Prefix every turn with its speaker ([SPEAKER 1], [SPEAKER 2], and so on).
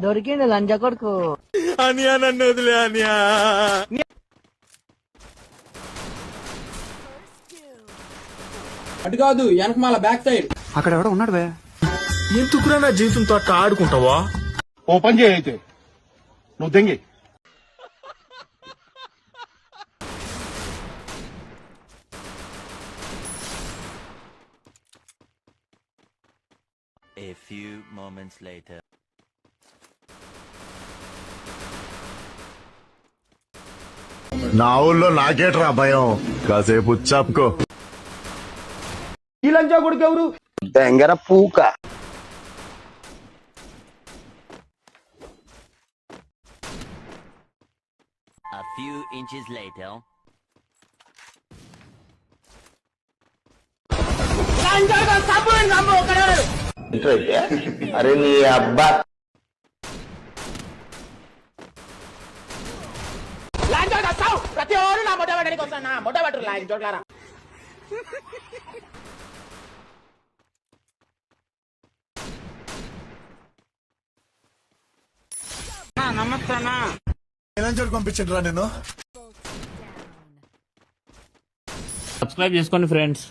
[SPEAKER 1] దొరికింది లంజ కొడుకు.
[SPEAKER 2] అనియా నన్ను వదిలే అనియా.
[SPEAKER 3] అటు కాదు వెనకమాల బ్యాక్ సైడ్.
[SPEAKER 4] అక్కడ ఎవడో ఉన్నాడు బే.
[SPEAKER 2] ఎందుకురా నా జీవితంతో అట్లా ఆడుకుంటావా?
[SPEAKER 5] ఓపెన్ చేయి అయితే నువ్వు దెంగి.
[SPEAKER 6] A few moments later.
[SPEAKER 7] నా ఊళ్ళో నాకేట్రా భయం, కాసేపు చాపుకో.
[SPEAKER 3] ఈ లంచా కొడుకు ఎవరు?
[SPEAKER 5] దెంగర పూక.
[SPEAKER 6] A few inches later.
[SPEAKER 5] అరే నీ అబ్బా
[SPEAKER 3] ప్రతి ఒరు నా మొట్ట పట్టడానికి వస్తాను. మొట్ట పట్టరు లాంటి చోట్ల. నమస్తే అన్న.
[SPEAKER 7] చోటు పంపించండి రా నేను.
[SPEAKER 8] సబ్స్క్రైబ్ చేసుకోండి ఫ్రెండ్స్.